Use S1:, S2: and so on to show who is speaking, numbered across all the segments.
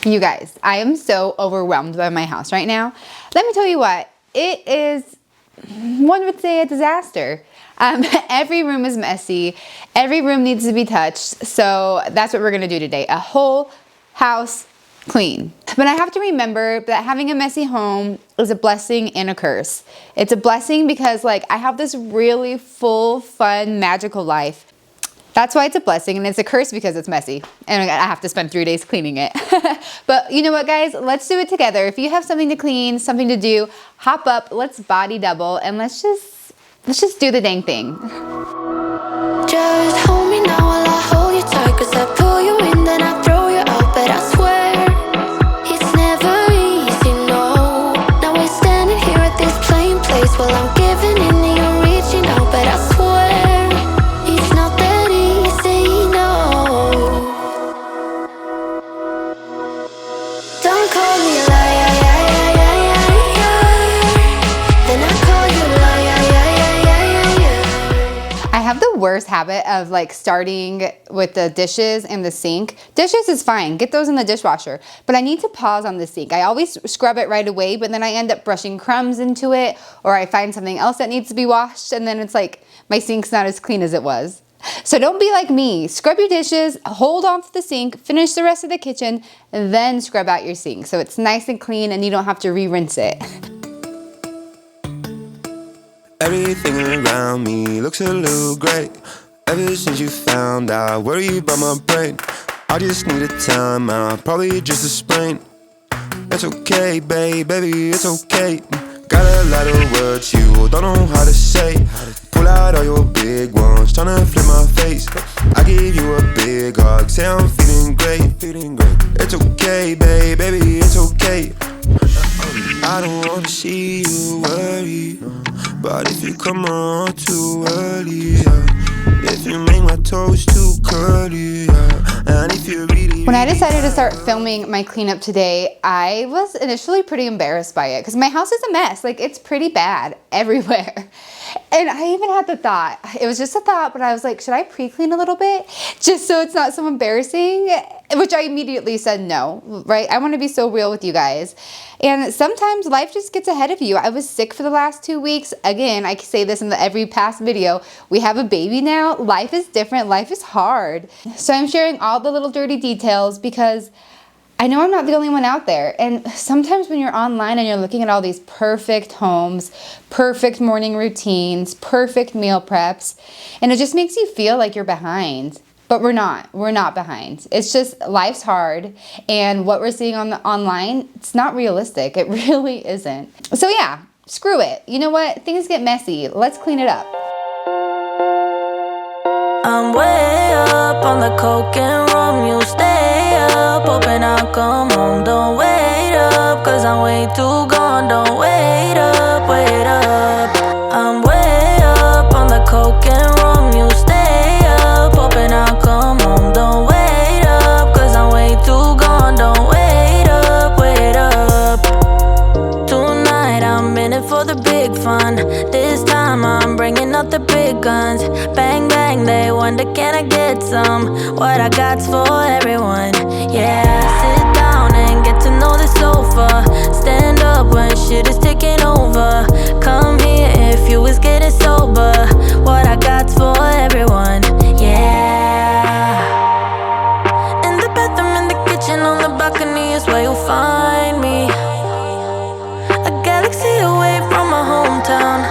S1: You guys, I am so overwhelmed by my house right now. Let me tell you what, it is, one would say, a disaster. Every room is messy. Every room needs to be touched. So that's what we're gonna do today. A whole house clean. But I have to remember that having a messy home is a blessing and a curse. It's a blessing because like I have this really full, fun, magical life. That's why it's a blessing, and it's a curse because it's messy and I have to spend 3 days cleaning it. But you know what, guys? Let's do it together. If you have something to clean, something to do, hop up, let's body double, and let's just do the dang thing.
S2: Just hold me now while I hold you tight, 'cause I pull you in, then I throw you out, but I swear it's never easy, no. Now we're standing here at this plain place while I'm giving in and you're reaching out, but I swear it's not that easy, no. Don't call me a liar, then I call you a liar.
S1: I have the worst habit of like starting with the dishes and the sink. Dishes is fine, get those in the dishwasher, but I need to pause on the sink. I always scrub it right away, but then I end up brushing crumbs into it, or I find something else that needs to be washed, and then it's like my sink's not as clean as it was. So don't be like me. Scrub your dishes, hold on to the sink, finish the rest of the kitchen, and then scrub out your sink so it's nice and clean and you don't have to re-rinse it.
S3: Everything around me looks a little great. Ever since you found out, worry about my brain. I just need a time out, probably just a sprain. It's okay, baby, it's okay. Got a lot of words you don't know how to say. Pull out all your big ones, tryna flip my face. I give you a big hug, say I'm feeling great. It's okay, baby, it's okay. I don't wanna see you worry, but if you come around too early, if you make my toes too curly, and if you really...
S1: When I decided to start filming my cleanup today, I was initially pretty embarrassed by it because my house is a mess. Like, it's pretty bad everywhere. And I even had the thought, it was just a thought, but I was like, should I pre-clean a little bit just so it's not so embarrassing? Which I immediately said no, right? I want to be so real with you guys. And sometimes life just gets ahead of you. I was sick for the last 2 weeks. Again, I say this in every past video. We have a baby now. Life is different. Life is hard. So I'm sharing all the little dirty details because I know I'm not the only one out there. And sometimes when you're online and you're looking at all these perfect homes, perfect morning routines, perfect meal preps, and it just makes you feel like you're behind. But we're not behind. It's just life's hard, and what we're seeing on the online, it's not realistic. It really isn't. So yeah, screw it. You know what? Things get messy. Let's clean it up.
S2: I'm way up on the coke and rum. You stay up, hoping I'll come home. Don't wait up, 'cause I'm way too gone. Don't wait up, wait up. I'm way up on the coke and rum. You stay up, hoping I'll come home. Don't wait up, 'cause I'm way too gone. Don't wait up, wait up. Tonight I'm in it for the big fun. This time I'm bringing out the big guns. Bang bang, they wonder can I get some. What I got's for everyone. Yeah, sit down and get to know the sofa. Stand up when shit is taking over. Come here if you was getting sober. What I got's for everyone. Yeah. In the bathroom, in the kitchen, on the balcony is where you'll find me. A galaxy away from my hometown.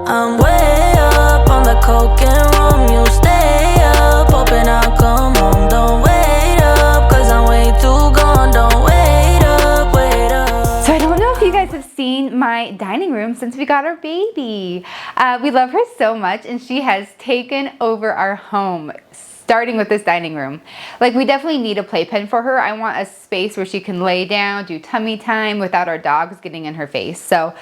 S2: I'm way up on the coke and rum. You stay up, hoping I'll come home. Don't wait up, 'cause I'm way too gone. Don't wait up, wait up.
S1: So I don't know if you guys have seen my dining room since we got our baby. We love her so much, and she has taken over our home, starting with this dining room. Like, we definitely need a playpen for her. I want a space where she can lay down, do tummy time without our dogs getting in her face. So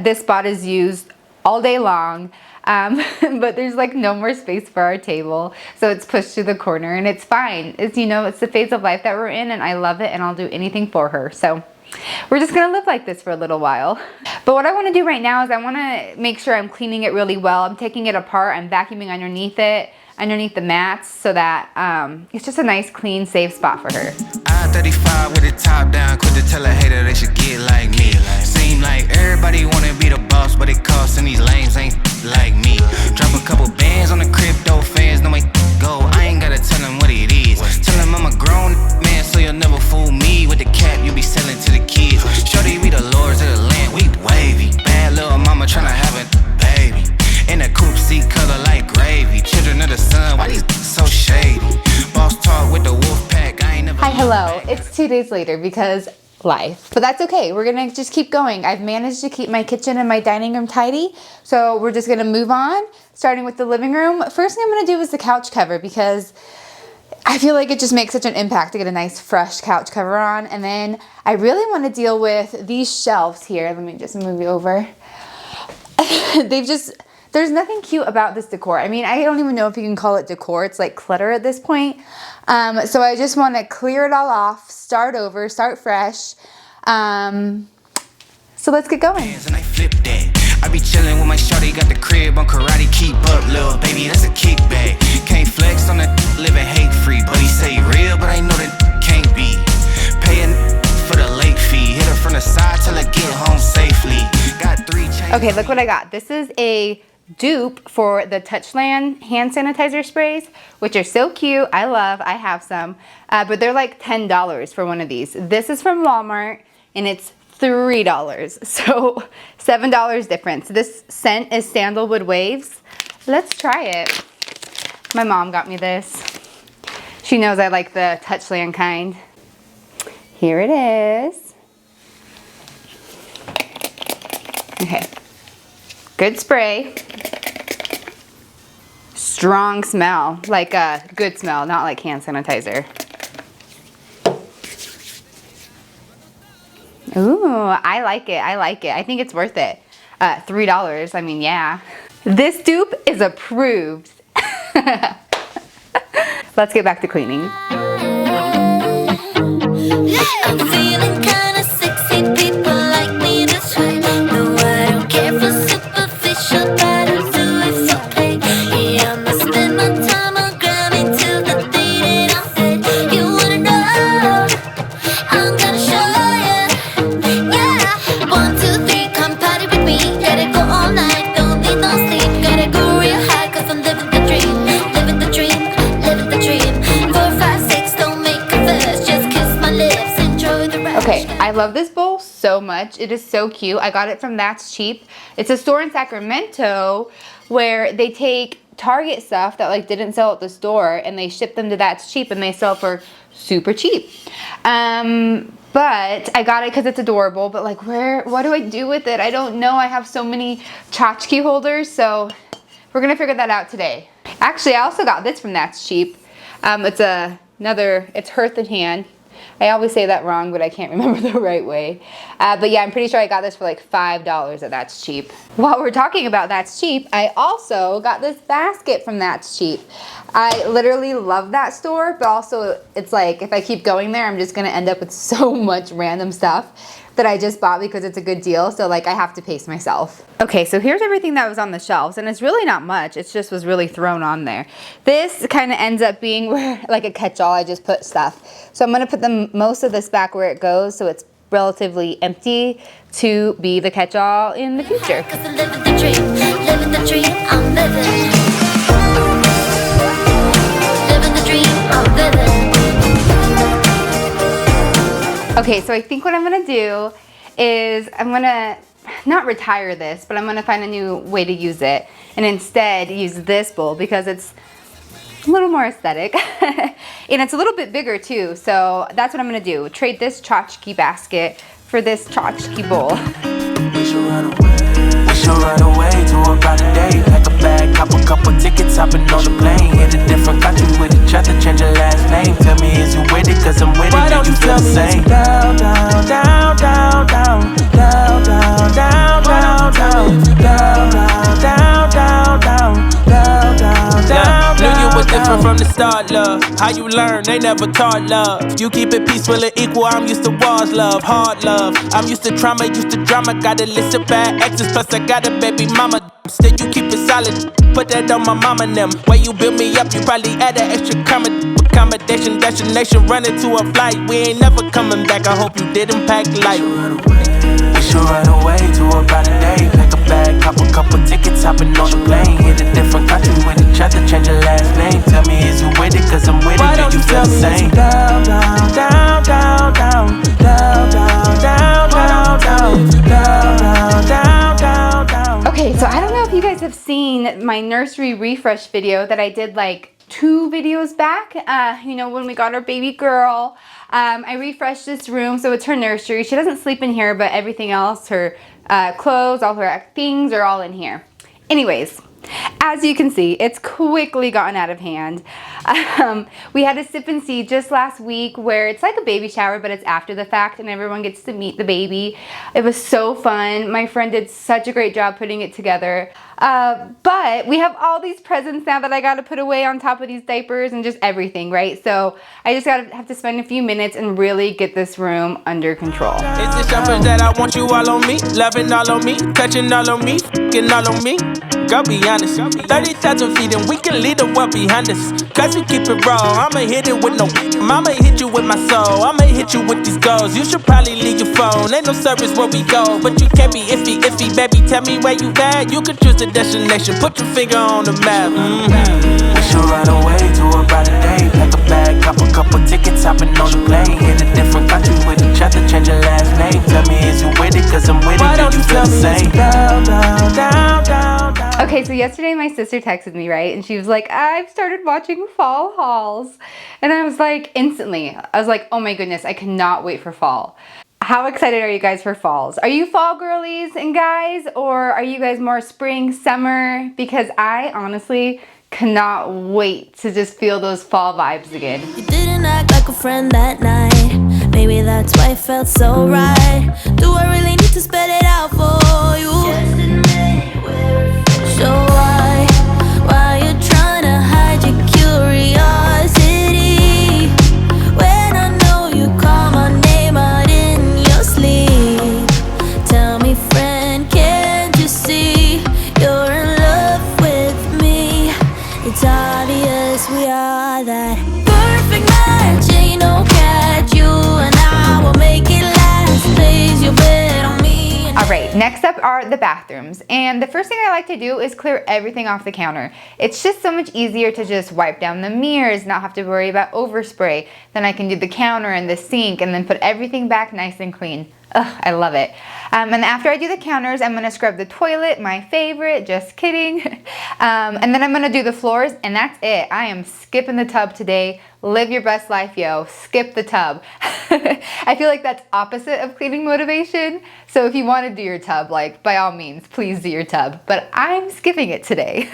S1: this spot is used all day long, but there's like no more space for our table, so it's pushed to the corner, and it's fine. It's, you know, it's the phase of life that we're in, and I love it, and I'll do anything for her. So we're just gonna live like this for a little while. But what I want to do right now is I want to make sure I'm cleaning it really well. I'm taking it apart, I'm vacuuming underneath it, underneath the mats, so that it's just a nice, clean, safe spot for her.
S4: 35 with the top down, quit to tell a hater they should get like me. Seem like everybody wanna be the boss, but it costs and these lames ain't like me. Drop a couple bands on the crypto fans, know my go. I ain't gotta tell them what it is. Tell them I'm a grown man, so you'll never fool me with the cap you be selling to the kids. Shorty, we the lords of the land, we wavy. Bad little mama tryna have a baby. In a coupe seat color like gravy. Children of the sun, why these so shady? Boss talk with the wolf pack, I ain't never.
S1: Hi, hello. It's 2 days later because life. But that's okay. We're gonna just keep going. I've managed to keep my kitchen and my dining room tidy. So we're just gonna move on, starting with the living room. First thing I'm gonna do is the couch cover because I feel like it just makes such an impact to get a nice fresh couch cover on. And then I really wanna deal with these shelves here. Let me just move you over. There's nothing cute about this decor. I mean, I don't even know if you can call it decor. It's like clutter at this point. So I just want to clear it all off, start over, start fresh. So let's get going.
S4: And I flip that. I be chillin' with my shorty, got the crib on karate. Keep up, little baby, that's a kickback. Can't flex on that, living hate free. But he say real, but I know that can't be. Paying for the late fee. Hit her from the side till I get home safely. Got 3 chains.
S1: Okay, look what I got. This is a dupe for the Touchland hand sanitizer sprays, which are so cute. I have some, but they're like $10 for one of these. This is from Walmart and it's $3, so $7 difference. This scent is Sandalwood Waves. Let's try it. My mom got me this. She knows I like the Touchland kind. Here it is. Okay. Good spray. Strong smell, like a good smell, not like hand sanitizer. Ooh, I like it, I like it. I think it's worth it. $3, I mean, yeah. This dupe is approved. Let's get back to cleaning.
S2: I'm feeling kinda sexy, people like me this way. No, I don't care for superficial, but I do it for play. Yeah, I'ma spend my time on grinding till the day that I'm dead. You wanna know? I'm gonna show ya. Yeah, 1, 2, 3, come party with me. Gotta go all night, don't need no sleep. Gotta go real high, 'cause I'm living the dream. Living the dream, living the dream. 4, 5, 6, don't make a fuss. Just kiss my lips, enjoy the rush.
S1: Okay, I love this bowl so much. It is so cute. I got it from That's Cheap. It's a store in Sacramento where they take Target stuff that like didn't sell at the store and they ship them to That's Cheap and they sell for super cheap. But I got it because it's adorable, but like what do I do with it? I don't know. I have so many tchotchke holders, so we're gonna figure that out today. Actually, I also got this from That's Cheap. It's Hearth and Hand. I always say that wrong, but I can't remember the right way. But yeah, I'm pretty sure I got this for like $5 at That's Cheap. While we're talking about That's Cheap, I also got this basket from That's Cheap. I literally love that store, but also it's like if I keep going there, I'm just gonna end up with so much random stuff that I just bought because it's a good deal. So like I have to pace myself. Okay, so here's everything that was on the shelves, and it's really not much. It just was really thrown on there. This kind of ends up being where like a catch-all. I just put stuff. So I'm gonna put most of this back where it goes, so it's relatively empty to be the catch-all in the future.
S2: 'Cause I'm living the dream, I'm living. Living the dream, I'm living.
S1: Okay, so I think what I'm gonna do is I'm gonna not retire this, but I'm gonna find a new way to use it and instead use this bowl because it's a little more aesthetic and it's a little bit bigger too. So that's what I'm gonna do. Trade this tchotchke basket for this tchotchke bowl.
S5: We should run away to a brighter day. Like a bag, cop a couple tickets, hopping on the plane. Hit a different country with each other, change your last name. Tell me, is you with it? 'Cause I'm with it. Why don't you feel the same? Down, down, down, down, down, down, down, down, down, down, down, down, down, down, down, down, down, down. Knew you was different from the start, love. How you learn? They never taught love. You keep it peaceful and equal. I'm used to wars, love, hard love. I'm used to trauma, used to drama. Got a list of bad exes, plus I got a baby mama. Still you keep it solid. put that on my mama and them. Way you build me up, you probably add an extra accommodation, destination, running to a flight. We ain't never coming back, I hope you didn't pack light. We should run away to about a day. Pack a bag, cop a couple tickets, hopping on the plane. Hit a different country with each other, change your last name. Tell me, is you with it? Cause I'm with it, do you feel the same? Down, down, down, down, down, down, down, down, down, down, down, down, down, down.
S1: Okay, so I don't know if you guys have seen my nursery refresh video that I did like 2 videos back, you know, when we got our baby girl. I refreshed this room, so it's her nursery. She doesn't sleep in here, but everything else, her clothes, all her things are all in here. Anyways, as you can see, it's quickly gotten out of hand. We had a sip and see just last week where it's like a baby shower, but it's after the fact and everyone gets to meet the baby. It was so fun. My friend did such a great job putting it together. But we have all these presents now that I gotta put away on top of these diapers and just everything, right? So I just have to spend a few minutes and really get this room under control.
S5: It's the shoppers that I want you all on me, loving all on me, touching all on me, f***ing all on me. Go be honest, 30,000 feet and we can leave the world behind us. Cause we keep it raw, I'ma hit it with no I'ma hit you with my soul, I'ma hit you with these goals. You should probably leave your phone, ain't no service where we go. But you can't be iffy, baby, tell me where you at. You can choose the destination, put your finger on the map. We should run away to about a day. Pack a bag, cop a couple tickets, hopping on the plane. Hit a different country with each other, change your last name. Tell me, is you with it? Cause I'm with it, do you feel the same? Down, down, down, down, down.
S1: Okay, so yesterday my sister texted me, right? And she was like, I've started watching fall hauls. And I was like, instantly, I was like, oh my goodness, I cannot wait for fall. How excited are you guys for falls? Are you fall girlies and guys, or are you guys more spring, summer? Because I honestly cannot wait to just feel those fall vibes again.
S2: You didn't act like a friend that night. Maybe that's why it felt so right. Do I really need to spell it out for you? Just admit where it feels. So why you trying to hide your curiosity? When I know you call my name out in your sleep. Tell me, friend, can't you see you're in love with me? It's obvious we are that perfect match. Ain't no catch, you and I will make it last. Place your bet on me.
S1: All right, next up are the bathrooms. And the first thing I like to do is clear everything off the counter. It's just so much easier to just wipe down the mirrors, not have to worry about overspray. Then I can do the counter and the sink and then put everything back nice and clean. Ugh, I love it. And after I do the counters, I'm gonna scrub the toilet, my favorite, just kidding. And then I'm gonna do the floors, and that's it. I am skipping the tub today. Live your best life, yo. Skip the tub. I feel like that's opposite of cleaning motivation. So if you wanna do your tub, like, by all means, please do your tub. But I'm skipping it today.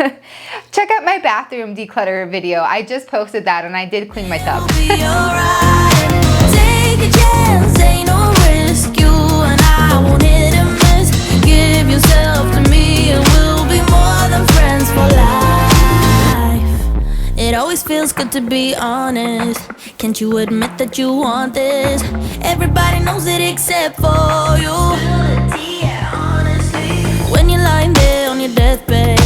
S1: Check out my bathroom declutter video. I just posted that, and I did clean my tub.
S2: It'll be alright. Take a chance, ain't no risk. You and I won't hit and miss. Give yourself to me and we'll be more than friends for life. It always feels good to be honest. Can't you admit that you want this? Everybody knows it except for you. When you're lying there on your deathbed,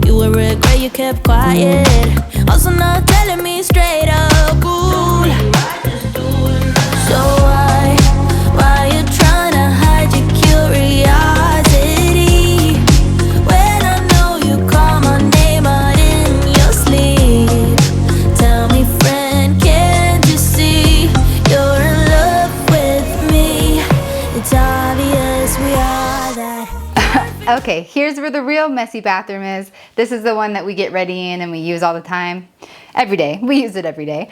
S2: you will regret you kept quiet. Also not telling me straight up, cool. So why you tryna hide your curiosity? When I know you call my name out in your sleep. Tell me, friend, can't you see you're in love with me? It's obvious we are that.
S1: Okay, here's where the real messy bathroom is. This is the one that we get ready in and we use all the time. Every day. We use it every day.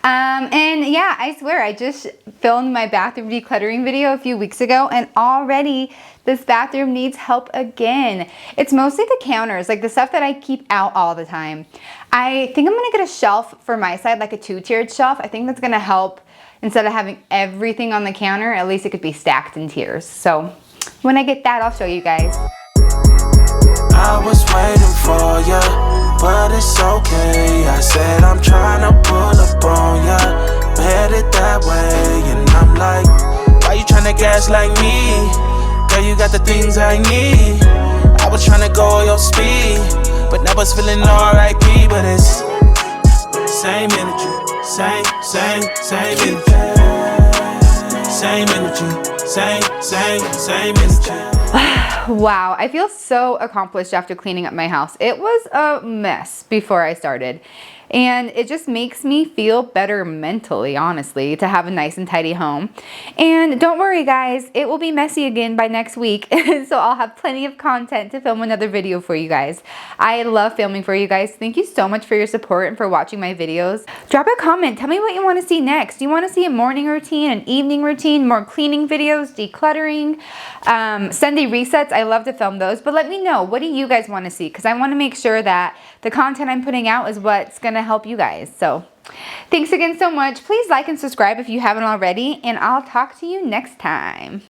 S1: And yeah, I swear, I just filmed my bathroom decluttering video a few weeks ago, and already this bathroom needs help again. It's mostly the counters, like the stuff that I keep out all the time. I think I'm gonna get a shelf for my side, like a 2-tiered shelf. I think that's gonna help. Instead of having everything on the counter, at least it could be stacked in tiers. So when I get that, I'll show you guys.
S5: I was waiting for ya, but it's okay. I said I'm trying to pull up on ya, headed that way. And I'm like, why you trying to gaslight me? Girl, you got the things I need. I was trying to go your speed, but now it's feeling R.I.P. But it's same energy, same energy. Same energy, same energy.
S1: Wow, I feel so accomplished after cleaning up my house. It was a mess before I started. And it just makes me feel better mentally, honestly, to have a nice and tidy home. And don't worry, guys, it will be messy again by next week. So I'll have plenty of content to film another video for you guys. I love filming for you guys. Thank you so much for your support and for watching my videos. Drop a comment. Tell me what you want to see next. Do you want to see a morning routine, an evening routine, more cleaning videos, decluttering, Sunday resets? I love to film those. But let me know. What do you guys want to see? Because I want to make sure that the content I'm putting out is what's going to help you guys. So thanks again so much. Please like and subscribe if you haven't already, and I'll talk to you next time.